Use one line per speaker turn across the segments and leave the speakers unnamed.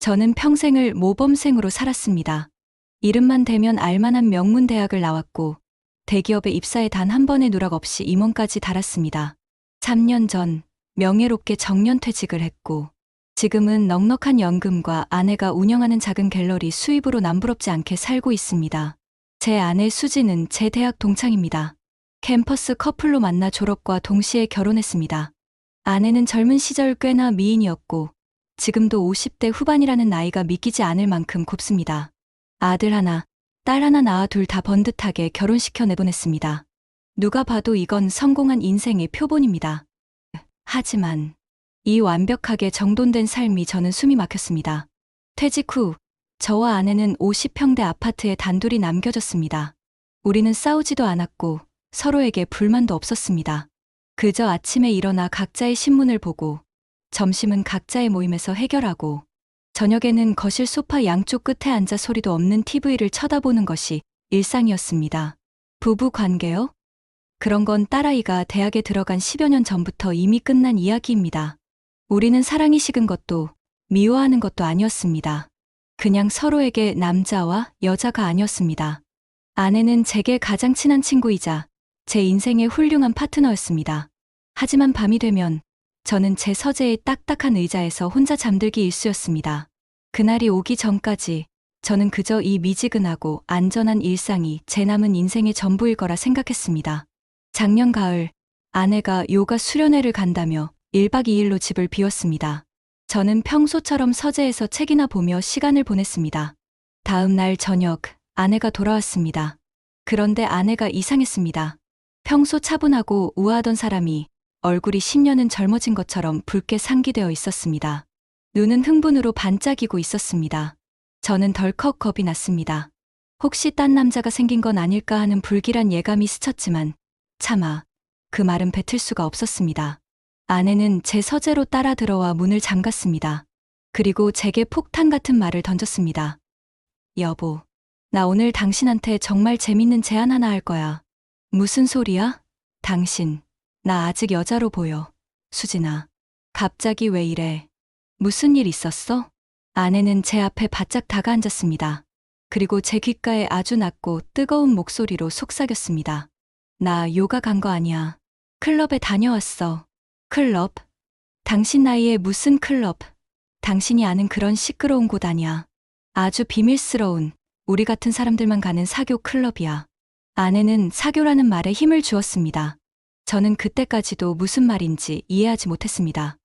저는 평생을 모범생으로 살았습니다. 이름만 대면 알만한 명문 대학을 나왔고 대기업에 입사에 단 한 번의 누락 없이 임원까지 달았습니다. 3년 전 명예롭게 정년퇴직을 했고 지금은 넉넉한 연금과 아내가 운영하는 작은 갤러리 수입으로 남부럽지 않게 살고 있습니다. 제 아내 수지는 제 대학 동창입니다. 캠퍼스 커플로 만나 졸업과 동시에 결혼했습니다. 아내는 젊은 시절 꽤나 미인이었고 지금도 50대 후반이라는 나이가 믿기지 않을 만큼 곱습니다. 아들 하나, 딸 하나 낳아 둘 다 번듯하게 결혼시켜 내보냈습니다. 누가 봐도 이건 성공한 인생의 표본입니다. 하지만 이 완벽하게 정돈된 삶이 저는 숨이 막혔습니다. 퇴직 후 저와 아내는 50평대 아파트에 단둘이 남겨졌습니다. 우리는 싸우지도 않았고 서로에게 불만도 없었습니다. 그저 아침에 일어나 각자의 신문을 보고 점심은 각자의 모임에서 해결하고 저녁에는 거실 소파 양쪽 끝에 앉아 소리도 없는 TV를 쳐다보는 것이 일상이었습니다. 부부 관계요? 그런 건 딸아이가 대학에 들어간 10여 년 전부터 이미 끝난 이야기입니다. 우리는 사랑이 식은 것도 미워하는 것도 아니었습니다. 그냥 서로에게 남자와 여자가 아니었습니다. 아내는 제게 가장 친한 친구이자 제 인생의 훌륭한 파트너였습니다. 하지만 밤이 되면 저는 제 서재의 딱딱한 의자에서 혼자 잠들기 일쑤였습니다. 그날이 오기 전까지 저는 그저 이 미지근하고 안전한 일상이 제 남은 인생의 전부일 거라 생각했습니다. 작년 가을 아내가 요가 수련회를 간다며 1박 2일로 집을 비웠습니다. 저는 평소처럼 서재에서 책이나 보며 시간을 보냈습니다. 다음 날 저녁 아내가 돌아왔습니다. 그런데 아내가 이상했습니다. 평소 차분하고 우아하던 사람이 얼굴이 10년은 젊어진 것처럼 붉게 상기되어 있었습니다. 눈은 흥분으로 반짝이고 있었습니다. 저는 덜컥 겁이 났습니다. 혹시 딴 남자가 생긴 건 아닐까 하는 불길한 예감이 스쳤지만 차마 그 말은 뱉을 수가 없었습니다. 아내는 제 서재로 따라 들어와 문을 잠갔습니다. 그리고 제게 폭탄 같은 말을 던졌습니다. 여보, 나 오늘 당신한테 정말 재밌는 제안 하나 할 거야. 무슨 소리야? 당신, 나 아직 여자로 보여. 수진아, 갑자기 왜 이래? 무슨 일 있었어? 아내는 제 앞에 바짝 다가앉았습니다. 그리고 제 귓가에 아주 낮고 뜨거운 목소리로 속삭였습니다. 나 요가 간 거 아니야. 클럽에 다녀왔어. 클럽? 당신 나이에 무슨 클럽? 당신이 아는 그런 시끄러운 곳 아니야. 아주 비밀스러운 우리 같은 사람들만 가는 사교 클럽이야. 아내는 사교라는 말에 힘을 주었습니다. 저는 그때까지도 무슨 말인지 이해하지 못했습니다.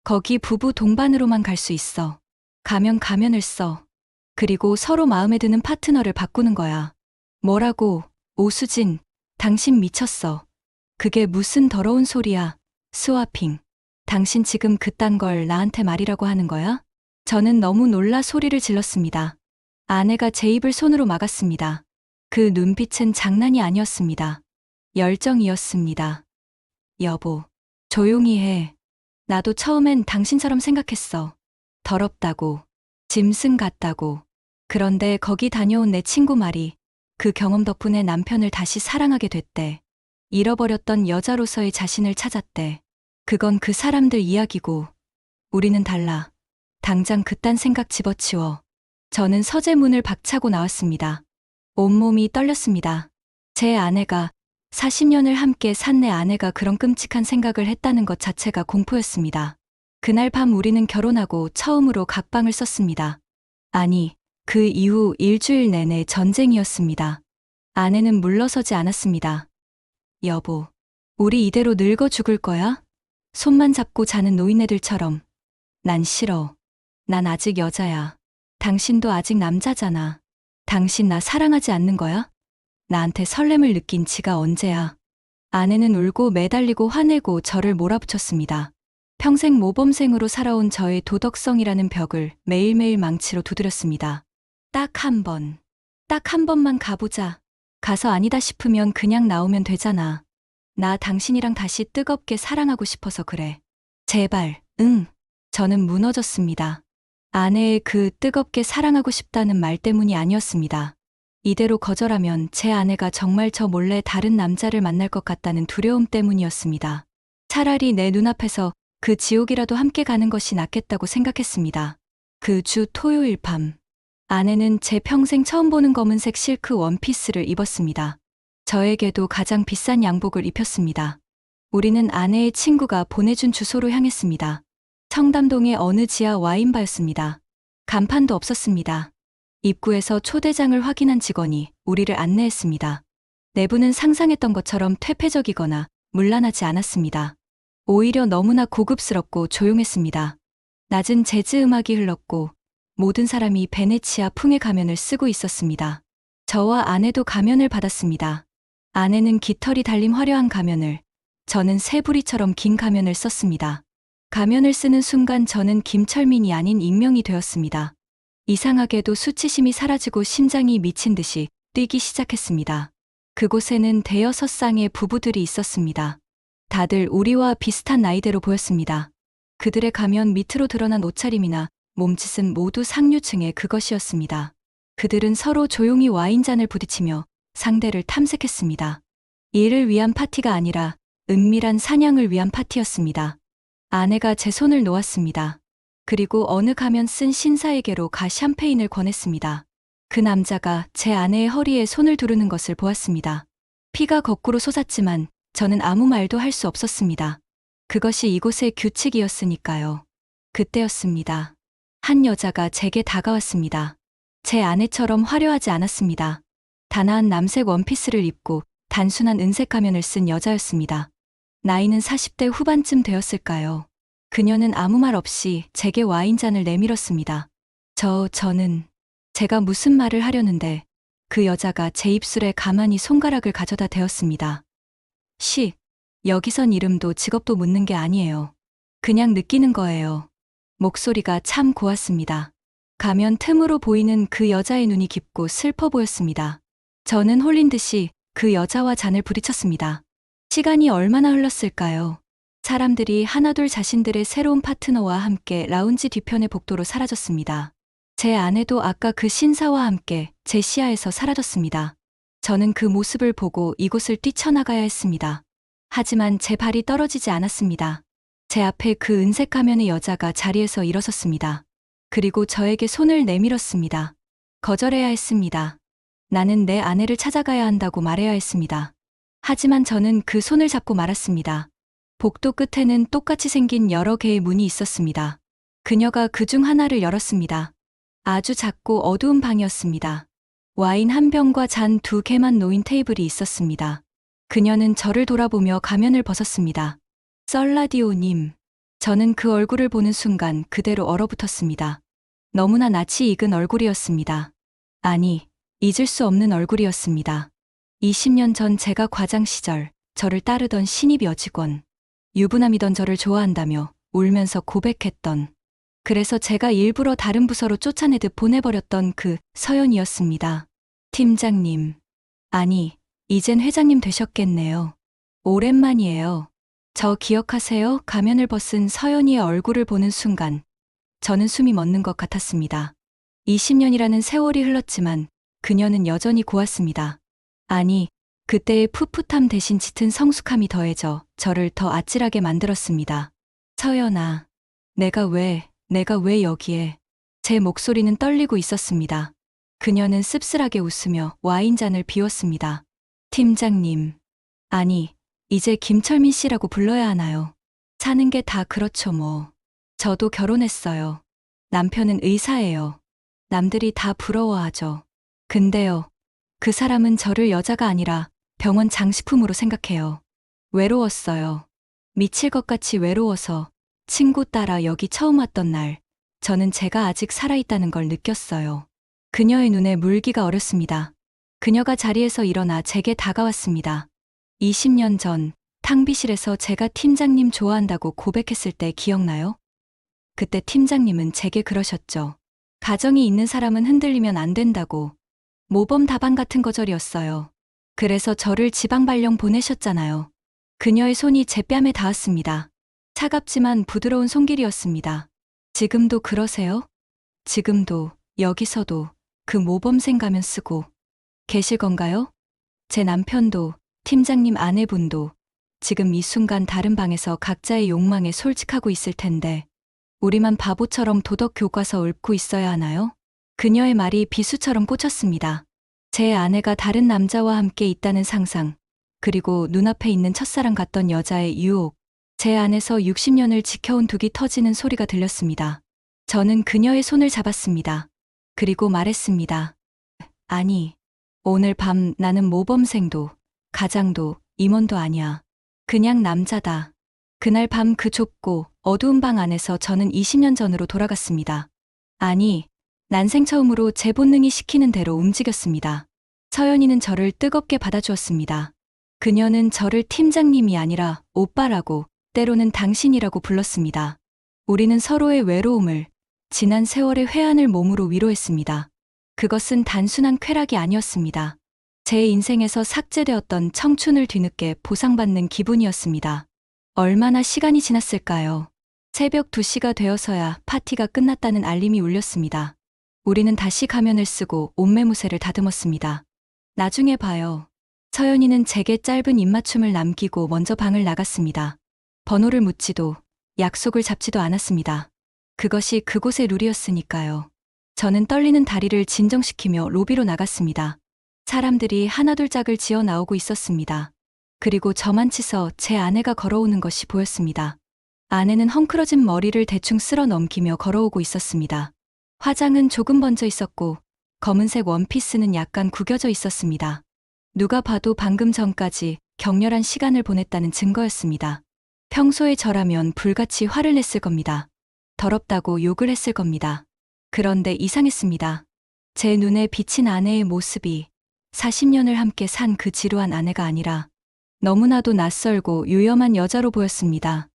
거기 부부 동반으로만 갈 수 있어. 가면 가면을 써. 그리고 서로 마음에 드는 파트너를 바꾸는 거야. 뭐라고? 오수진, 당신 미쳤어. 그게 무슨 더러운 소리야. 스와핑. 당신 지금 그딴 걸 나한테 말이라고 하는 거야? 저는 너무 놀라 소리를 질렀습니다. 아내가 제 입을 손으로 막았습니다. 그 눈빛은 장난이 아니었습니다. 열정이었습니다. 여보, 조용히 해. 나도 처음엔 당신처럼 생각했어. 더럽다고, 짐승 같다고. 그런데 거기 다녀온 내 친구 말이 그 경험 덕분에 남편을 다시 사랑하게 됐대. 잃어버렸던 여자로서의 자신을 찾았대. 그건 그 사람들 이야기고 우리는 달라. 당장 그딴 생각 집어치워. 저는 서재 문을 박차고 나왔습니다. 온몸이 떨렸습니다. 제 아내가 40년을 함께 산 내 아내가 그런 끔찍한 생각을 했다는 것 자체가 공포였습니다. 그날 밤 우리는 결혼하고 처음으로 각방을 썼습니다. 아니, 그 이후 일주일 내내 전쟁이었습니다. 아내는 물러서지 않았습니다. 여보, 우리 이대로 늙어 죽을 거야? 손만 잡고 자는 노인네들처럼. 난 싫어. 난 아직 여자야. 당신도 아직 남자잖아. 당신 나 사랑하지 않는 거야? 나한테 설렘을 느낀 지가 언제야? 아내는 울고 매달리고 화내고 저를 몰아붙였습니다. 평생 모범생으로 살아온 저의 도덕성이라는 벽을 매일매일 망치로 두드렸습니다. 딱 한 번만 가보자. 가서 아니다 싶으면 그냥 나오면 되잖아. 나 당신이랑 다시 뜨겁게 사랑하고 싶어서 그래. 제발, 응. 저는 무너졌습니다. 아내의 그 뜨겁게 사랑하고 싶다는 말 때문이 아니었습니다. 이대로 거절하면 제 아내가 정말 저 몰래 다른 남자를 만날 것 같다는 두려움 때문이었습니다. 차라리 내 눈앞에서 그 지옥이라도 함께 가는 것이 낫겠다고 생각했습니다. 그 주 토요일 밤, 아내는 제 평생 처음 보는 검은색 실크 원피스를 입었습니다. 저에게도 가장 비싼 양복을 입혔습니다. 우리는 아내의 친구가 보내준 주소로 향했습니다. 청담동의 어느 지하 와인바였습니다. 간판도 없었습니다. 입구에서 초대장을 확인한 직원이 우리를 안내했습니다. 내부는 상상했던 것처럼 퇴폐적이거나 문란하지 않았습니다. 오히려 너무나 고급스럽고 조용했습니다. 낮은 재즈 음악이 흘렀고 모든 사람이 베네치아 풍의 가면을 쓰고 있었습니다. 저와 아내도 가면을 받았습니다. 아내는 깃털이 달린 화려한 가면을, 저는 새부리처럼 긴 가면을 썼습니다. 가면을 쓰는 순간 저는 김철민이 아닌 익명이 되었습니다. 이상하게도 수치심이 사라지고 심장이 미친 듯이 뛰기 시작했습니다. 그곳에는 대여섯 쌍의 부부들이 있었습니다. 다들 우리와 비슷한 나이대로 보였습니다. 그들의 가면 밑으로 드러난 옷차림이나 몸짓은 모두 상류층의 그것이었습니다. 그들은 서로 조용히 와인잔을 부딪히며 상대를 탐색했습니다. 이를 위한 파티가 아니라 은밀한 사냥을 위한 파티였습니다. 아내가 제 손을 놓았습니다. 그리고 어느 가면 쓴 신사에게로 가 샴페인을 권했습니다. 그 남자가 제 아내의 허리에 손을 두르는 것을 보았습니다. 피가 거꾸로 솟았지만 저는 아무 말도 할 수 없었습니다. 그것이 이곳의 규칙이었으니까요. 그때였습니다. 한 여자가 제게 다가왔습니다. 제 아내처럼 화려하지 않았습니다. 단아한 남색 원피스를 입고 단순한 은색 가면을 쓴 여자였습니다. 나이는 40대 후반쯤 되었을까요? 그녀는 아무 말 없이 제게 와인잔을 내밀었습니다. 저는 제가 무슨 말을 하려는데 그 여자가 제 입술에 가만히 손가락을 가져다 대었습니다. 여기선 이름도 직업도 묻는 게 아니에요. 그냥 느끼는 거예요. 목소리가 참 고왔습니다. 가면 틈으로 보이는 그 여자의 눈이 깊고 슬퍼 보였습니다. 저는 홀린 듯이 그 여자와 잔을 부딪혔습니다. 시간이 얼마나 흘렀을까요? 사람들이 하나둘 자신들의 새로운 파트너와 함께 라운지 뒤편의 복도로 사라졌습니다. 제 아내도 아까 그 신사와 함께 제 시야에서 사라졌습니다. 저는 그 모습을 보고 이곳을 뛰쳐나가야 했습니다. 하지만 제 발이 떨어지지 않았습니다. 제 앞에 그 은색 가면의 여자가 자리에서 일어섰습니다. 그리고 저에게 손을 내밀었습니다. 거절해야 했습니다. 나는 내 아내를 찾아가야 한다고 말해야 했습니다. 하지만 저는 그 손을 잡고 말았습니다. 복도 끝에는 똑같이 생긴 여러 개의 문이 있었습니다. 그녀가 그 중 하나를 열었습니다. 아주 작고 어두운 방이었습니다. 와인 한 병과 잔 두 개만 놓인 테이블이 있었습니다. 그녀는 저를 돌아보며 가면을 벗었습니다. 썰라디오님. 저는 그 얼굴을 보는 순간 그대로 얼어붙었습니다. 너무나 낯이 익은 얼굴이었습니다. 아니, 잊을 수 없는 얼굴이었습니다. 20년 전 제가 과장 시절 저를 따르던 신입 여직원. 유부남이던 저를 좋아한다며 울면서 고백했던. 그래서 제가 일부러 다른 부서로 쫓아내듯 보내버렸던 그 서연이었습니다. 팀장님. 아니, 이젠 회장님 되셨겠네요. 오랜만이에요. 저 기억하세요? 가면을 벗은 서연이의 얼굴을 보는 순간 저는 숨이 멎는 것 같았습니다. 20년이라는 세월이 흘렀지만 그녀는 여전히 고왔습니다. 아니, 그때의 풋풋함 대신 짙은 성숙함이 더해져 저를 더 아찔하게 만들었습니다. 서연아, 내가 왜 여기에? 제 목소리는 떨리고 있었습니다. 그녀는 씁쓸하게 웃으며 와인잔을 비웠습니다. 팀장님. 아니, 이제 김철민 씨라고 불러야 하나요? 사는 게 다 그렇죠 뭐. 저도 결혼했어요. 남편은 의사예요. 남들이 다 부러워하죠. 근데요, 그 사람은 저를 여자가 아니라 병원 장식품으로 생각해요. 외로웠어요. 미칠 것 같이 외로워서 친구 따라 여기 처음 왔던 날, 저는 제가 아직 살아있다는 걸 느꼈어요. 그녀의 눈에 물기가 어렸습니다. 그녀가 자리에서 일어나 제게 다가왔습니다. 20년 전 탕비실에서 제가 팀장님 좋아한다고 고백했을 때 기억나요? 그때 팀장님은 제게 그러셨죠. 가정이 있는 사람은 흔들리면 안 된다고. 모범 답안 같은 거절이었어요. 그래서 저를 지방 발령 보내셨잖아요. 그녀의 손이 제 뺨에 닿았습니다. 차갑지만 부드러운 손길이었습니다. 지금도 그러세요? 지금도 여기서도 그 모범생 가면 쓰고 계실 건가요? 제 남편도 팀장님 아내분도 지금 이 순간 다른 방에서 각자의 욕망에 솔직하고 있을 텐데 우리만 바보처럼 도덕 교과서 읊고 있어야 하나요? 그녀의 말이 비수처럼 꽂혔습니다. 제 아내가 다른 남자와 함께 있다는 상상, 그리고 눈앞에 있는 첫사랑 같던 여자의 유혹, 제 안에서 60년을 지켜온 둑이 터지는 소리가 들렸습니다. 저는 그녀의 손을 잡았습니다. 그리고 말했습니다. 아니, 오늘 밤 나는 모범생도, 가장도, 임원도 아니야. 그냥 남자다. 그날 밤 그 좁고 어두운 방 안에서 저는 20년 전으로 돌아갔습니다. 아니, 난생 처음으로 제 본능이 시키는 대로 움직였습니다. 서연이는 저를 뜨겁게 받아주었습니다. 그녀는 저를 팀장님이 아니라 오빠라고, 때로는 당신이라고 불렀습니다. 우리는 서로의 외로움을, 지난 세월의 회한을 몸으로 위로했습니다. 그것은 단순한 쾌락이 아니었습니다. 제 인생에서 삭제되었던 청춘을 뒤늦게 보상받는 기분이었습니다. 얼마나 시간이 지났을까요? 새벽 2시가 되어서야 파티가 끝났다는 알림이 울렸습니다. 우리는 다시 가면을 쓰고 옷매무새를 다듬었습니다. 나중에 봐요. 서연이는 제게 짧은 입맞춤을 남기고 먼저 방을 나갔습니다. 번호를 묻지도 약속을 잡지도 않았습니다. 그것이 그곳의 룰이었으니까요. 저는 떨리는 다리를 진정시키며 로비로 나갔습니다. 사람들이 하나둘 짝을 지어 나오고 있었습니다. 그리고 저만 치서 제 아내가 걸어오는 것이 보였습니다. 아내는 헝클어진 머리를 대충 쓸어 넘기며 걸어오고 있었습니다. 화장은 조금 번져 있었고 검은색 원피스는 약간 구겨져 있었습니다. 누가 봐도 방금 전까지 격렬한 시간을 보냈다는 증거였습니다. 평소에 저라면 불같이 화를 냈을 겁니다. 더럽다고 욕을 했을 겁니다. 그런데 이상했습니다. 제 눈에 비친 아내의 모습이 40년을 함께 산 그 지루한 아내가 아니라 너무나도 낯설고 유염한 여자로 보였습니다.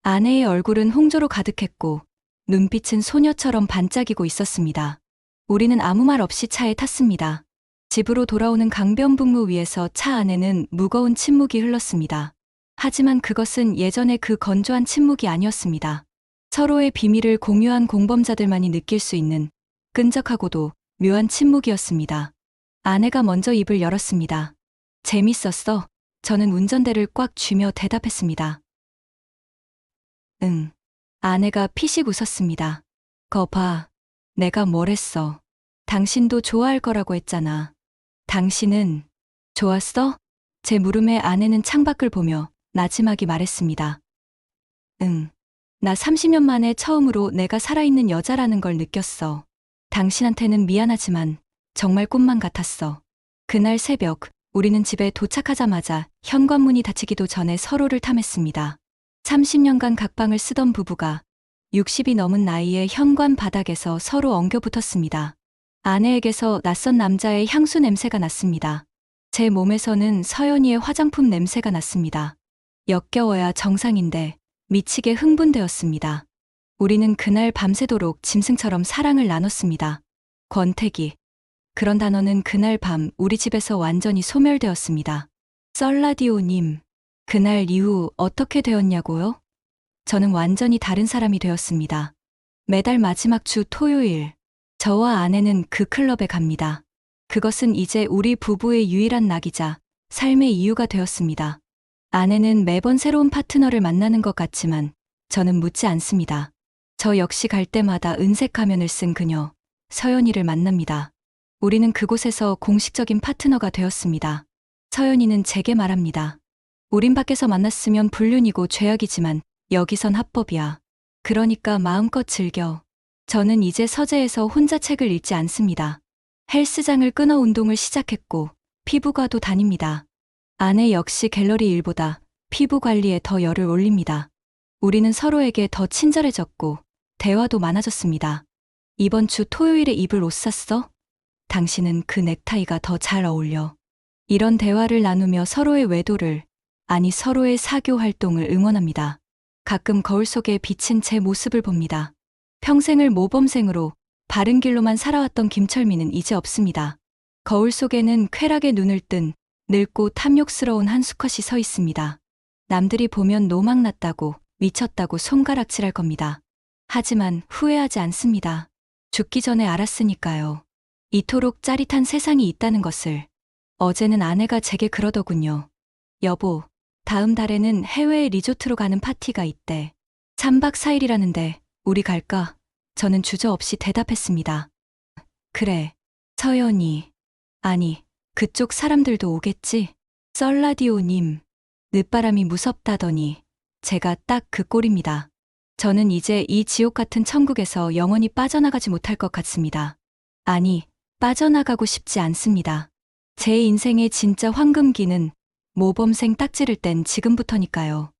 아내의 얼굴은 홍조로 가득했고 눈빛은 소녀처럼 반짝이고 있었습니다. 우리는 아무 말 없이 차에 탔습니다. 집으로 돌아오는 강변북로 위에서 차 안에는 무거운 침묵이 흘렀습니다. 하지만 그것은 예전의 그 건조한 침묵이 아니었습니다. 서로의 비밀을 공유한 공범자들만이 느낄 수 있는 끈적하고도 묘한 침묵이었습니다. 아내가 먼저 입을 열었습니다. 재밌었어? 저는 운전대를 꽉 쥐며 대답했습니다. 응. 아내가 피식 웃었습니다. 거 봐. 내가 뭘 했어. 당신도 좋아할 거라고 했잖아. 당신은 좋았어? 제 물음에 아내는 창밖을 보며 나지막이 말했습니다. 응. 나 30년 만에 처음으로 내가 살아있는 여자라는 걸 느꼈어. 당신한테는 미안하지만 정말 꿈만 같았어. 그날 새벽, 우리는 집에 도착하자마자 현관문이 닫히기도 전에 서로를 탐했습니다. 30년간 각방을 쓰던 부부가 60이 넘은 나이에 현관 바닥에서 서로 엉겨붙었습니다. 아내에게서 낯선 남자의 향수 냄새가 났습니다. 제 몸에서는 서연이의 화장품 냄새가 났습니다. 역겨워야 정상인데 미치게 흥분되었습니다. 우리는 그날 밤새도록 짐승처럼 사랑을 나눴습니다. 권태기. 그런 단어는 그날 밤 우리 집에서 완전히 소멸되었습니다. 썰라디오님, 그날 이후 어떻게 되었냐고요? 저는 완전히 다른 사람이 되었습니다. 매달 마지막 주 토요일, 저와 아내는 그 클럽에 갑니다. 그것은 이제 우리 부부의 유일한 낙이자 삶의 이유가 되었습니다. 아내는 매번 새로운 파트너를 만나는 것 같지만 저는 묻지 않습니다. 저 역시 갈 때마다 은색 가면을 쓴 그녀, 서연이를 만납니다. 우리는 그곳에서 공식적인 파트너가 되었습니다. 서연이는 제게 말합니다. 우린 밖에서 만났으면 불륜이고 죄악이지만 여기선 합법이야. 그러니까 마음껏 즐겨. 저는 이제 서재에서 혼자 책을 읽지 않습니다. 헬스장을 끊어 운동을 시작했고 피부과도 다닙니다. 아내 역시 갤러리 일보다 피부 관리에 더 열을 올립니다. 우리는 서로에게 더 친절해졌고 대화도 많아졌습니다. 이번 주 토요일에 입을 옷 샀어? 당신은 그 넥타이가 더 잘 어울려. 이런 대화를 나누며 서로의 외도를, 아니 서로의 사교 활동을 응원합니다. 가끔 거울 속에 비친 제 모습을 봅니다. 평생을 모범생으로 바른 길로만 살아왔던 김철민은 이제 없습니다. 거울 속에는 쾌락에 눈을 뜬 늙고 탐욕스러운 한 수컷이 서 있습니다. 남들이 보면 노망났다고, 미쳤다고 손가락질할 겁니다. 하지만 후회하지 않습니다. 죽기 전에 알았으니까요. 이토록 짜릿한 세상이 있다는 것을. 어제는 아내가 제게 그러더군요. 여보, 다음 달에는 해외 리조트로 가는 파티가 있대. 3박 4일이라는데 우리 갈까? 저는 주저없이 대답했습니다. 그래. 서연이. 아니, 그쪽 사람들도 오겠지? 썰라디오님. 늦바람이 무섭다더니 제가 딱 그 꼴입니다. 저는 이제 이 지옥 같은 천국에서 영원히 빠져나가지 못할 것 같습니다. 아니, 빠져나가고 싶지 않습니다. 제 인생의 진짜 황금기는 모범생 딱 지를 땐 지금부터니까요.